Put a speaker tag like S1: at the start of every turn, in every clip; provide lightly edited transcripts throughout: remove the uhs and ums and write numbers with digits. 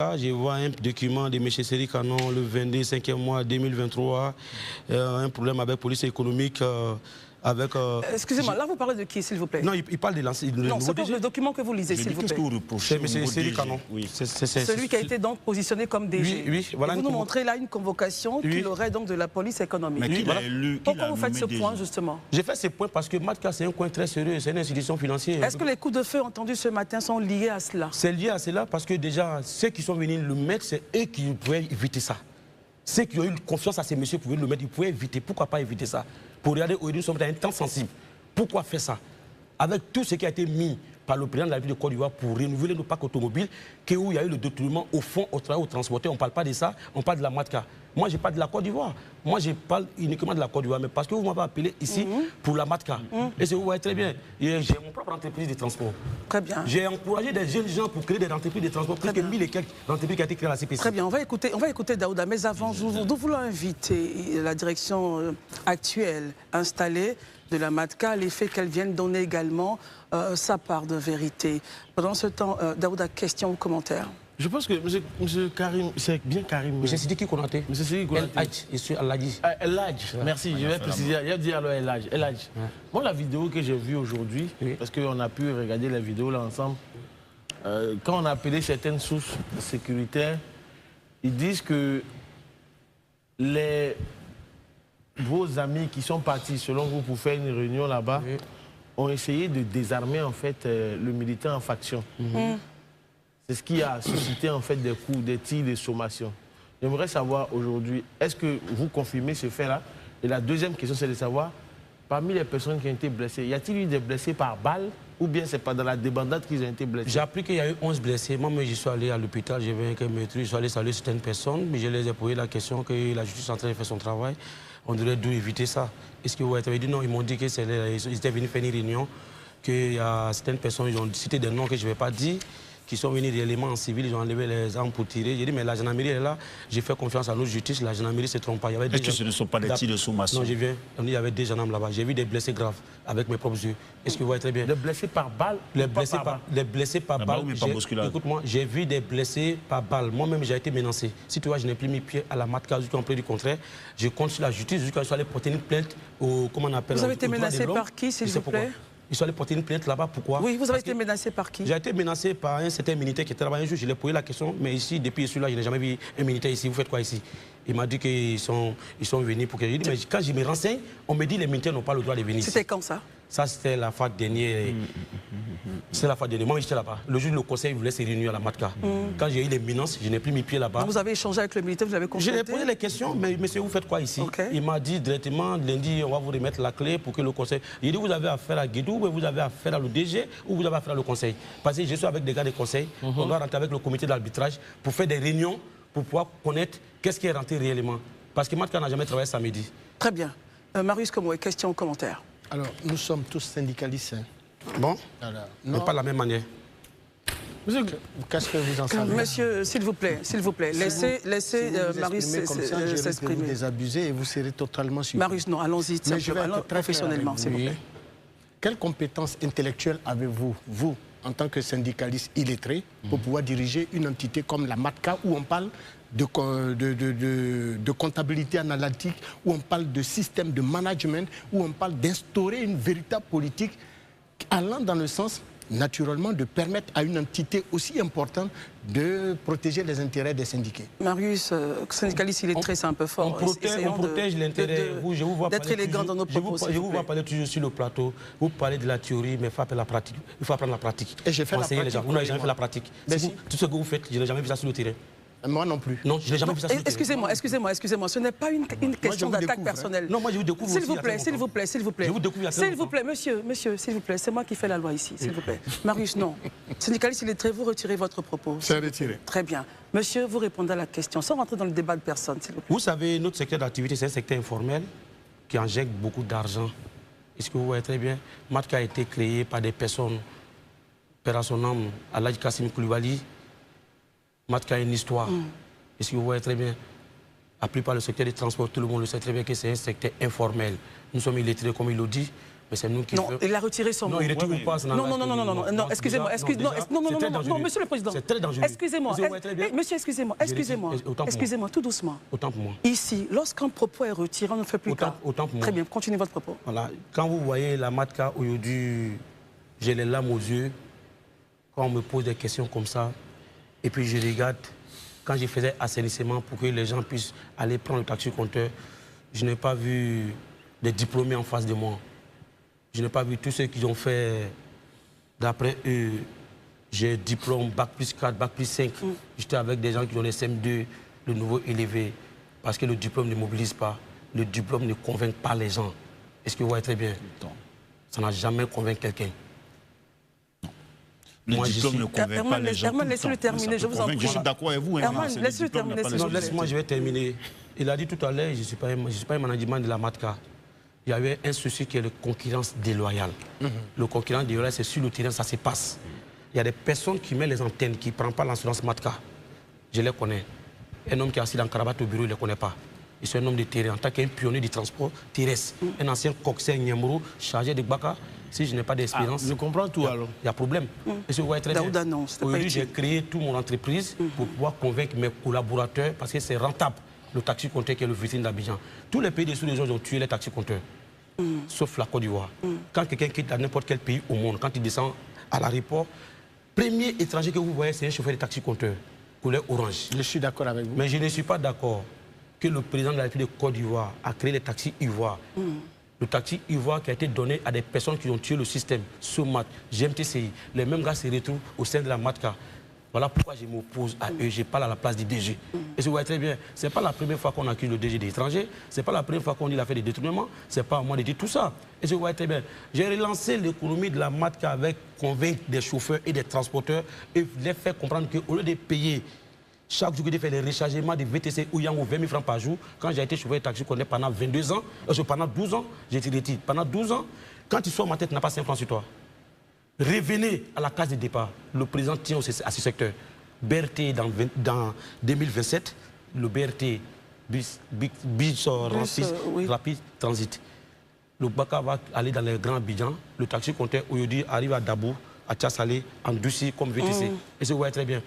S1: Je vois un document de M. Seri Canon le 22 5e mois 2023, un problème avec police économique.
S2: Excusez-moi, là vous parlez de qui, s'il vous plaît?
S1: Non, il parle de l'ancien.
S2: Non, c'est pas le document que vous lisez, s'il vous plaît.
S3: Qu'est-ce que vous reprochez?
S1: C'est M. Seri Canon.
S3: Oui.
S2: Celui qui a été donc positionné comme DG.
S1: Oui, voilà.
S2: Vous nous montrez là une convocation qu'il aurait donc de la police économique.
S3: Mais
S1: voilà.
S2: Pourquoi vous faites ce point, justement?
S1: J'ai fait ce point parce que Matka, c'est un coin très sérieux, c'est une institution financière.
S2: Est-ce que les coups de feu entendus ce matin sont liés à cela? C'est
S1: lié à cela parce que déjà, ceux qui sont venus le mettre, c'est eux qui pouvaient éviter ça. Ceux qui ont eu confiance à ces messieurs pouvaient le mettre, ils pouvaient éviter. Pourquoi pas éviter ça? Pour regarder aujourd'hui, nous sommes dans un temps sensible. Pourquoi faire ça? Avec tout ce qui a été mis par le président de la ville de Côte d'Ivoire pour renouveler nos parcs automobiles, où il y a eu le détournement au fond, au travail, au transporteur, on ne parle pas de ça, on parle de la Matka. Moi, je parle de la Côte d'Ivoire. Moi, je parle uniquement de la Côte d'Ivoire, mais parce que vous m'avez appelé ici pour la Matka. Et vous voyez très bien, j'ai mon propre entreprise de transport.
S2: Très bien.
S1: J'ai encouragé des jeunes gens pour créer des entreprises de transport, plus que 1000 et quelques entreprises qui ont été créées à la CPC.
S2: Très bien, on va écouter Daouda, mais avant, nous voulons inviter la direction actuelle installée de la Matka, l'effet qu'elle vienne donner également sa part de vérité. Pendant ce temps, Daouda, question ou commentaire?
S4: Je pense que M. Karim, c'est bien Karim.
S1: M. Sidiki Konaté.
S4: M. Sidiki Konaté.
S1: El Hadji.
S4: El Hadji, merci, je vais préciser. Il a dit alors El Hadji. El Hadji. Moi, la vidéo que j'ai vue aujourd'hui, parce qu'on a pu regarder la vidéo là ensemble, quand on a appelé certaines sources sécuritaires, ils disent que vos amis qui sont partis, selon vous, pour faire une réunion là-bas, ont essayé de désarmer en fait le militant en faction. C'est ce qui a suscité en fait des coups, des tirs, des sommations. J'aimerais savoir aujourd'hui, est-ce que vous confirmez ce fait-là? Et la deuxième question, c'est de savoir, parmi les personnes qui ont été blessées, y a-t-il eu des blessés par balle ou bien c'est pas dans la débandade qu'ils ont été blessés?
S1: J'ai appris qu'il y a eu 11 blessés. Moi, je suis allé à l'hôpital, j'ai vu un maîtrise, je suis allé saluer certaines personnes, mais je les ai posé la question que la justice est en train de faire son travail. On devrait d'où éviter ça. Est-ce que vous avez dit non? Ils m'ont dit qu'ils étaient venus faire une réunion, qu'il y a certaines personnes, ils ont cité des noms que je ne vais pas dire, qui sont venus réellement en civil, ils ont enlevé les armes pour tirer. J'ai dit, mais la gendarmerie est là, j'ai fait confiance à notre justice, la gendarmerie ne se trompe pas.
S3: Est-ce que ce ne sont pas des tirs de sommation?
S1: Non, je viens, il y avait des gendarmes là-bas. J'ai vu des blessés graves avec mes propres yeux. Est-ce que vous voyez très bien?
S4: Des blessés par balle?
S1: Les blessés par balle. Écoute-moi, j'ai vu des blessés par balle. Moi-même, j'ai été menacé. Si tu vois, je n'ai plus mis pied à la Matka jusqu'à près du contraire. Je compte sur la justice jusqu'à ce aller porter une plainte au, comment on appelle?
S2: Vous avez été menacé par qui, s'il vous plaît?
S1: Ils sont allés porter une plainte là-bas, pourquoi?
S2: Oui, vous avez été menacé par qui?
S1: J'ai été menacé par un certain militaire qui était là-bas. Un jour, je lui ai posé la question, mais ici, depuis celui-là, je n'ai jamais vu un militaire ici. Vous faites quoi ici? Il m'a dit qu'ils sont venus pour que... Je dis, mais quand je me renseigne, on me dit que les militaires n'ont pas le droit de venir ici.
S2: C'était quand ça?
S1: Ça, c'était la fois dernière. C'est la fois dernière. Moi, j'étais là-bas. Le jour où le conseil voulait se réunir à la Matka. Quand j'ai eu les menaces, je n'ai plus mis pied là-bas.
S2: Vous avez échangé avec le militaire, vous l'avez confronté?
S1: Je lui ai posé les questions, mais monsieur, vous faites quoi ici? Il m'a dit directement, lundi, on va vous remettre la clé pour que le conseil... Il dit, vous avez affaire à Guédou, vous avez affaire à le DG, ou vous avez affaire à le conseil? Parce que je suis avec des gars de conseil, on doit rentrer avec le comité d'arbitrage pour faire des réunions, pour pouvoir connaître qu'est-ce qui est rentré réellement. Parce que Matka n'a jamais travaillé samedi.
S2: Très bien. Marius Komoué, question ou commentaire?
S5: Alors, nous sommes tous syndicalistes. Hein.
S1: Bon, mais pas de la même manière.
S5: Qu'est-ce que vous en savez?
S2: Monsieur, s'il vous plaît, laissez Marius s'exprimer.
S5: Vous désabusez et vous serez totalement suivi.
S2: Marius, non, allons-y, professionnellement, s'il vous plaît.
S5: Quelles compétences intellectuelles avez-vous, vous, en tant que syndicaliste illettré, pour pouvoir diriger une entité comme la Matka, où on parle de comptabilité analytique, où on parle de système de management, où on parle d'instaurer une véritable politique allant dans le sens, naturellement, de permettre à une entité aussi importante de protéger les intérêts des syndiqués?
S2: Marius, syndicaliste illettré, c'est un peu fort.
S1: On protège l'intérêt.
S2: D'être élégant dans nos propos.
S1: Je vous vois parler toujours sur le plateau. Vous parlez de la théorie, mais il faut apprendre la pratique. Il faut apprendre la pratique.
S5: Et j'ai fait la pratique.
S1: Vous n'avez jamais fait la pratique. Tout ce que vous faites, je n'ai jamais vu ça sur le terrain.
S5: Moi non plus.
S1: Non, je n'ai jamais vu ça sur le terrain.
S2: Excusez-moi. Ce n'est pas une question d'attaque personnelle.
S1: Non, moi je vous découvre.
S2: S'il vous plaît. Je vous découvre. S'il vous plaît, monsieur, s'il vous plaît, c'est moi qui fais la loi ici, s'il vous plaît. Marius, non. Syndicaliste illettré, vous retirez votre propos.
S5: C'est retiré.
S2: Très bien. Monsieur, vous répondez à la question, sans rentrer dans le débat de personne, s'il vous plaît.
S1: Vous savez, notre secteur d'activité, c'est un secteur informel qui injecte beaucoup d'argent. Est-ce que vous voyez très bien? Matka a été créé par des personnes, père à son nom, Aladji Kassim Koulibaly. Matka a une histoire. Est-ce que vous voyez très bien? Appelé par le secteur des transports, tout le monde le sait très bien que c'est un secteur informel. Nous sommes illettrés, comme il le dit. Mais c'est nous qui
S2: Non, il a retiré son mot.
S1: Non, il retire ou pas.
S2: Non, excusez-moi, non, monsieur le président.
S1: C'est très dangereux.
S2: Excusez-moi, monsieur, excusez-moi, tout doucement.
S1: Autant pour moi.
S2: Ici, lorsqu'un propos est retiré, on ne fait plus cas.
S1: Autant pour moi.
S2: Très bien, continuez votre propos.
S1: Voilà. Quand vous voyez la Matka aujourd'hui, j'ai les larmes aux yeux, quand on me pose des questions comme ça, et puis je regarde, quand je faisais assainissement pour que les gens puissent aller prendre le taxi-compteur, je n'ai pas vu des diplômés en face de moi. Je n'ai pas vu tous ceux qui ont fait, d'après eux, j'ai diplôme Bac plus 4, Bac plus 5. J'étais avec des gens qui ont les CM2, le niveau élevé. Parce que le diplôme ne mobilise pas, le diplôme ne convainc pas les gens. Est-ce que vous voyez très bien? Ça n'a jamais convaincu quelqu'un.
S3: Le diplôme ne convainc pas les gens.
S2: Herman, laissez-le terminer, je vous en prie.
S3: Je suis d'accord avec vous.
S2: Herman, laissez-le terminer.
S1: Non, laisse-moi, je vais terminer. Il a dit tout à l'heure, je ne suis pas un management de la Matka. Il y avait un souci qui est la concurrence déloyale. Le concurrence déloyale, c'est sur le terrain, ça se passe. Il y a des personnes qui mettent les antennes, qui ne prennent pas l'assurance Matka. Je les connais. Un homme qui est assis dans le cravate au bureau, il ne les connaît pas. Il est un homme de terrain, en tant qu'un pionnier du transport terrestre. Un ancien coxer Niamoro, chargé de Baka. Si je n'ai pas d'expérience,
S4: je comprends tout alors.
S1: Il y a problème. Et je vois très bien. Aujourd'hui, j'ai créé toute mon entreprise pour pouvoir convaincre mes collaborateurs parce que c'est rentable, le taxi-compteur qui est le vitrine d'Abidjan. Tous les pays des sous-régions ont tué les taxi-compteurs, sauf la Côte d'Ivoire. Quand quelqu'un quitte n'importe quel pays au monde, quand il descend à l'aéroport, premier étranger que vous voyez, c'est un chauffeur de taxi-compteur, couleur orange.
S5: Je suis d'accord avec vous.
S1: Mais je ne suis pas d'accord que le président de la République de Côte d'Ivoire a créé les taxis ivoires. Le taxi ivoire qui a été donné à des personnes qui ont tué le système, SOMAT, GMTCI. Les mêmes gars se retrouvent au sein de la Matka. Voilà pourquoi je m'oppose à eux. Je parle à la place du DG. Et je vois très bien, ce n'est pas la première fois qu'on accuse le DG des étrangers. Ce n'est pas la première fois qu'on dit qu'il a fait des détournements. Ce n'est pas à moi de dire tout ça. Et je vois très bien. J'ai relancé l'économie de la Matka avec convaincre des chauffeurs et des transporteurs et les faire comprendre qu'au lieu de payer chaque jour que j'ai fait les rechargements de VTC ou Yango 20 000 francs par jour, quand j'ai été chauffeur de taxi pendant 22 ans, pendant 12 ans, j'ai été retiré. Pendant 12 ans, quand tu sors ma tête, tu n'as pas 5 francs sur toi. Revenez à la case de départ. Le président tient à ce secteur. BRT dans 2027, le BRT, Rapide Transit. Le Baka va aller dans les grands Abidjan. Le taxi-compteur aujourd'hui arrive à Dabou, à Tchassalé, en Douci comme VTC. Et ça, vous voyez très bien.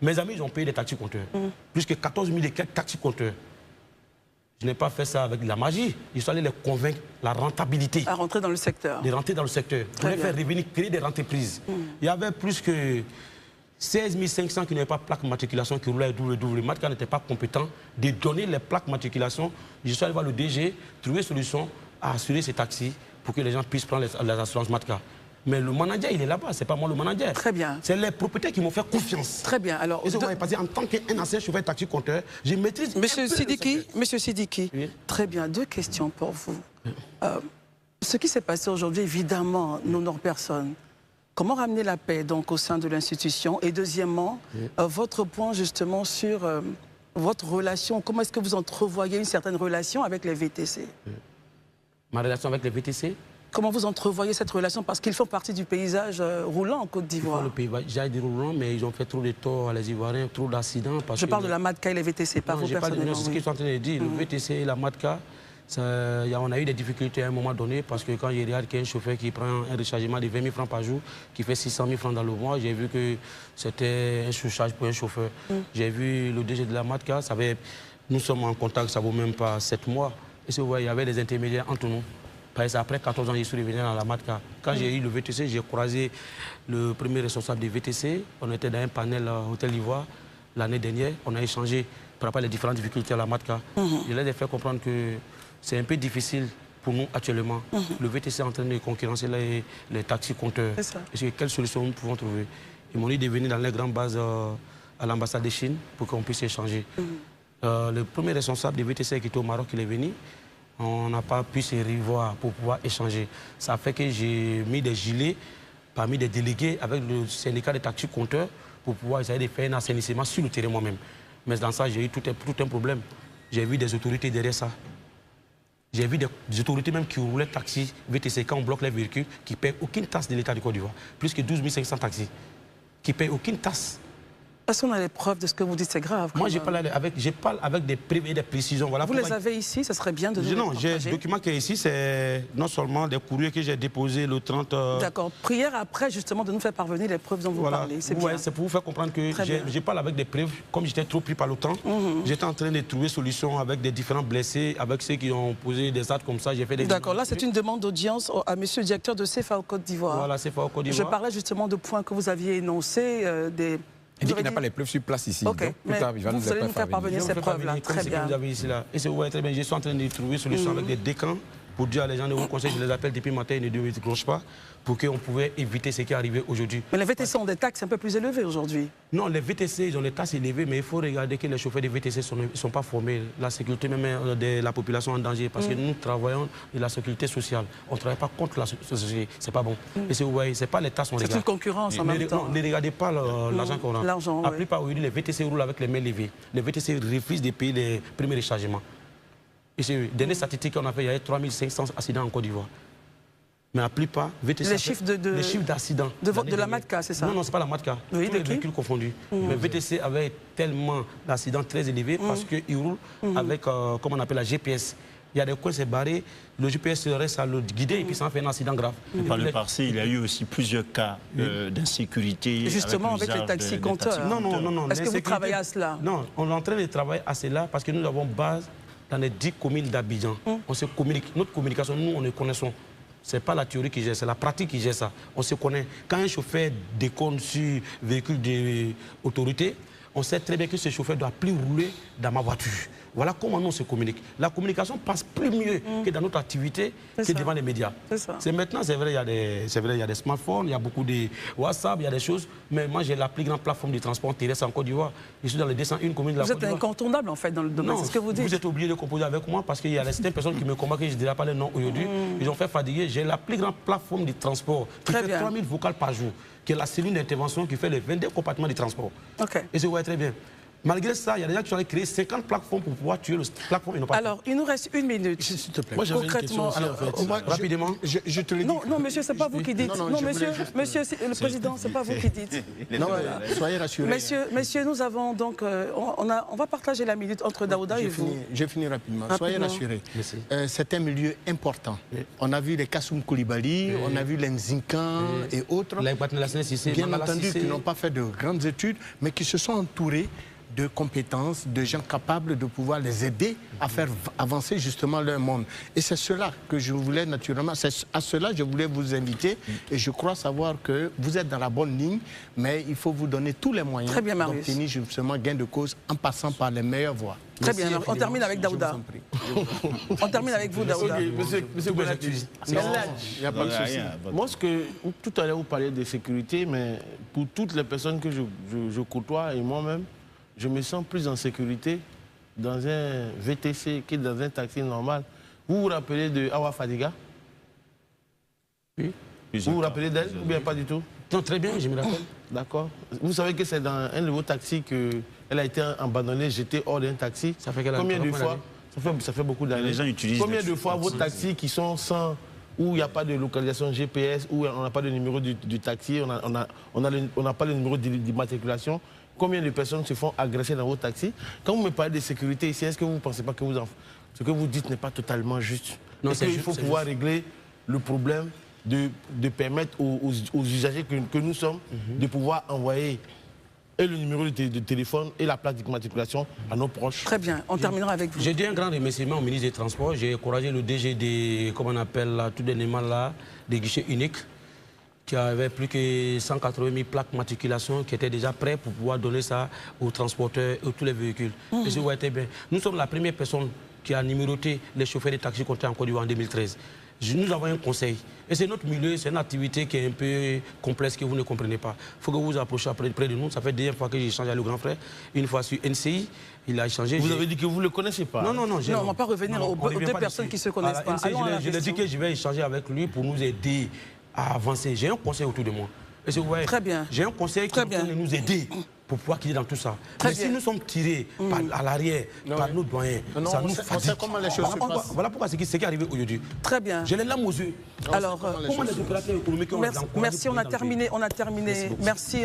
S1: Mes amis, ils ont payé des taxi-compteurs. Plus que 14 000 et quelques taxi-compteurs. Je n'ai pas fait ça avec de la magie. Il fallait les convaincre la rentabilité.
S2: À rentrer dans le secteur.
S1: De rentrer dans le secteur. Pour les faire revenir, créer des entreprises. Il y avait plus que 16 500 qui n'avaient pas plaque matriculation, qui roulaient double. Matka n'était pas compétent de donner les plaques matriculation. Je suis allé voir le DG, trouver une solution à assurer ces taxis pour que les gens puissent prendre les assurances Matka. Mais le manager, il est là-bas, ce n'est pas moi le manager.
S2: Très bien.
S1: C'est les propriétaires qui m'ont fait confiance.
S2: Très bien. Alors,
S1: parce qu'en tant qu'un ancien chauffeur taxi-compteur, je maîtrise.
S2: Monsieur Sidiki, oui. Très bien. 2 questions pour vous. Ce qui s'est passé aujourd'hui, évidemment, n'honore personne. Comment ramener la paix donc, au sein de l'institution? Et deuxièmement, votre point justement sur votre relation. Comment est-ce que vous entrevoyez une certaine relation avec les VTC?
S1: Ma relation avec les VTC?
S2: Comment vous entrevoyez cette relation? Parce qu'ils font partie du paysage roulant en Côte d'Ivoire.
S1: Le paysage roulant, mais ils ont fait trop de torts à les Ivoiriens, trop d'accidents.
S2: Je parle de la Matka et les VTC, pas vous personnellement.
S1: C'est ce qu'ils sont en train de dire. Le VTC et la Matka, on a eu des difficultés à un moment donné parce que quand je regarde qu'il y a un chauffeur qui prend un rechargement de 20 000 francs par jour, qui fait 600 000 francs dans le mois, j'ai vu que c'était un sous-charge pour un chauffeur. J'ai vu le DG de la Matka, nous sommes en contact, ça ne vaut même pas 7 mois. Et vous voyez, il y avait des intermédiaires entre nous. Après 14 ans, je suis revenu dans la Matka. Quand j'ai eu le VTC, j'ai croisé le premier responsable du VTC. On était dans un panel Hôtel Ivoire l'année dernière. On a échangé par rapport aux différentes difficultés à la Matka. Je leur ai fait comprendre que c'est un peu difficile pour nous actuellement. Le VTC est en train de concurrencer les taxis-compteurs. Quelles solutions nous pouvons trouver? Ils m'ont dit de venir dans les grandes bases à l'ambassade de Chine pour qu'on puisse échanger. Le premier responsable du VTC qui était au Maroc, il est venu. On n'a pas pu se revoir pour pouvoir échanger. Ça fait que j'ai mis des gilets parmi des délégués avec le syndicat des taxis-compteurs pour pouvoir essayer de faire un assainissement sur le terrain moi-même. Mais dans ça, j'ai eu tout un problème. J'ai vu des autorités derrière ça. J'ai vu des autorités même qui roulaient taxis, VTC, quand on bloque les véhicules, qui ne paient aucune taxe de l'État du Côte d'Ivoire. Plus que 12 500 taxis, qui ne paient aucune taxe.
S2: Est-ce qu'on a les preuves de ce que vous dites? C'est grave.
S1: Moi, je parle avec des preuves et des précisions. Voilà
S2: vous les avez ici, ça serait bien de nous
S1: Non,
S2: les
S1: le document qui est ici, c'est non seulement des courriers que j'ai déposés le 30...
S2: D'accord. Prière après, justement, de nous faire parvenir les preuves dont vous parlez. C'est bien.
S1: C'est pour vous faire comprendre que je parle avec des preuves. Comme j'étais trop pris par le temps, j'étais en train de trouver solution avec des différents blessés, avec ceux qui ont posé des actes comme ça. J'ai fait des...
S2: D'accord. Là, c'est une demande d'audience à monsieur le directeur de CFAO Côte d'Ivoire.
S1: Voilà, CFAO Côte d'Ivoire.
S2: Je parlais justement de points que vous aviez énoncés,
S6: Il dit qu'il n'a pas les preuves sur place ici.
S2: Ok,
S6: Donc, plus tard, il va
S2: vous allez nous faire parvenir ces preuves-là. Très bien.
S1: Vous avez ici, là. Et c'est très bien. Je suis en train de trouver solution avec des décans pour dire à les gens de vos conseils, je les appelle depuis matin, ils ne décrochent pas, pour qu'on pouvait éviter ce qui est arrivé aujourd'hui.
S2: Mais les VTC ont des taxes un peu plus élevées aujourd'hui.
S1: Non, les VTC, ils ont des taxes élevées, mais il faut regarder que les chauffeurs des VTC ne sont pas formés. La sécurité même de la population en danger, parce que nous travaillons de la sécurité sociale. On ne travaille pas contre la société, c'est pas bon. Et c'est, ouais, c'est pas les taxes, on regarde.
S2: C'est une concurrence en même temps.
S1: Non, ne regardez pas l'argent qu'on a.
S2: L'argent,
S1: La plupart aujourd'hui, les VTC roulent avec les mains levées. Les VTC refusent de payer les premiers rechargements. Et c'est dernière statistique qu'on a fait, il y avait 3500 accidents en Côte d'Ivoire. Mais la plupart, VTC...
S2: Les chiffres
S1: d'accidents.
S2: De la MATCA, c'est ça?
S1: Non, c'est pas la MATCA.
S2: Oui,
S1: tous les véhicules confondus. Mais VTC avait tellement d'accidents très élevés parce qu'ils roulent avec, comment on appelle, la GPS. Il y a des coins, c'est barré, le GPS reste à le guider et puis ça en fait un accident grave.
S3: Par le passé, il y a eu aussi plusieurs cas d'insécurité.
S2: Justement, avec les taxis compteurs.
S1: Non.
S2: Est-ce que vous travaillez à cela?
S1: Non, on est en train de travailler à cela parce que nous avons base dans les 10 communes d'Abidjan. On se communique. Notre communication, nous, on le connaissons. Ce n'est pas la théorie qui gère, c'est la pratique qui gère ça. On se connaît. Quand un chauffeur déconne sur véhicule d'autorité, on sait très bien que ce chauffeur ne doit plus rouler dans ma voiture. Voilà comment nous on se communique. La communication passe plus mieux que dans notre activité que devant les médias. C'est maintenant, c'est vrai, il y a des smartphones, il y a beaucoup de WhatsApp, il y a des choses. Mais moi, j'ai la plus grande plateforme de transport terrestre en Côte d'Ivoire. Je suis dans les 201 communes de la Côte d'Ivoire.
S2: Vous êtes incontournable en fait dans le domaine, c'est ce que vous dites.
S1: Vous êtes obligé de composer avec moi parce qu'il y a certaines personnes qui me combattent, que je ne dirai pas les noms aujourd'hui. Ils ont fait fatiguer. J'ai la plus grande plateforme de transport qui fait 3000 vocales par jour, qui est la cellule d'intervention qui fait les 22 compartiments de transport. Et c'est très bien. Malgré ça, il y a des gens qui ont créé 50 plateformes pour pouvoir tuer le plateforme et non pas.
S2: Alors, il nous reste 1 minute.
S5: S'il te plaît.
S1: Moi, j'avais une question aussi, en fait. Rapidement.
S5: Je te le dis.
S2: Non, monsieur, c'est pas vous qui dites. Non, monsieur, le président, c'est pas vous qui dites.
S5: Non, soyez rassurés.
S2: Messieurs, nous avons donc... on va partager la minute entre Daouda et vous.
S5: Je finis rapidement. Soyez rassurés. C'est un milieu important. On a vu les Kassoum Koulibaly, on a vu les Nzinkan et autres. Bien entendu, qui n'ont pas fait de grandes études, mais qui se sont entourés de compétences, de gens capables de pouvoir les aider à faire avancer justement leur monde. Et c'est cela que je voulais naturellement, c'est à cela que je voulais vous inviter. Et je crois savoir que vous êtes dans la bonne ligne, mais il faut vous donner tous les moyens d'obtenir justement gain de cause en passant par les meilleures voies.
S2: Très bien, alors, on termine avec Daouda. On termine avec vous, Daouda.
S4: Monsieur Bonatu, il n'y a pas de souci. Moi, tout à l'heure, vous parliez de sécurité, mais pour toutes les personnes que je côtoie et moi-même, je me sens plus en sécurité dans un VTC que dans un taxi normal. Vous vous rappelez de Awa Fadiga? Oui. Vous vous rappelez d'elle ou bien pas du tout?
S1: Non, très bien, je me rappelle.
S4: D'accord. Vous savez que c'est dans un de vos taxis qu'elle a été abandonnée, jetée hors d'un taxi.
S1: Ça fait
S4: combien de fois? Ça fait beaucoup d'années.
S3: Les gens utilisent
S4: combien de fois vos taxis qui sont sans, où il n'y a pas de localisation GPS, où on n'a pas de numéro du taxi, on n'a pas le numéro d'immatriculation, combien de personnes se font agresser dans vos taxis? Quand vous me parlez de sécurité ici, est-ce que vous ne pensez pas que ce que vous dites n'est pas totalement juste? Non, il faut pouvoir régler le problème de permettre aux usagers que nous sommes de pouvoir envoyer et le numéro de téléphone et la plaque d'immatriculation à nos proches.
S2: Très bien, on terminera avec vous.
S1: J'ai dit un grand remerciement au ministre des Transports. J'ai encouragé le DG des, comment on appelle là, tout dernièrement là, des guichets uniques, qui avait plus que 180 000 plaques matriculation qui étaient déjà prêts pour pouvoir donner ça aux transporteurs et à tous les véhicules. Et c'est était bien. Nous sommes la première personne qui a numéroté les chauffeurs de taxis comptés en Côte d'Ivoire en 2013. Nous avons un conseil. Et c'est notre milieu, c'est une activité qui est un peu complexe que vous ne comprenez pas. Il faut que vous vous approchiez près de nous. Ça fait 2 fois que j'ai échangé avec le grand frère. Une fois sur NCI, il a échangé.
S4: Vous avez dit que vous ne le connaissez pas?
S1: Non.
S2: On ne va pas revenir aux 2 personnes qui ne se connaissent pas.
S1: Je lui ai dit que je vais échanger avec lui pour nous aider à avancer. J'ai un conseil autour de moi. Et
S2: très bien.
S1: J'ai un conseil qui peut nous aider pour pouvoir quitter dans tout ça. Mais si nous sommes tirés à l'arrière par nos doyens, ça nous fatigue.
S5: On sait comment les choses se passent.
S1: Voilà pourquoi c'est ce qui est arrivé aujourd'hui.
S2: Très bien.
S1: J'ai les larmes aux yeux.
S2: Alors,
S1: comment les opérateurs économiques ont
S2: merci, on a terminé. Merci.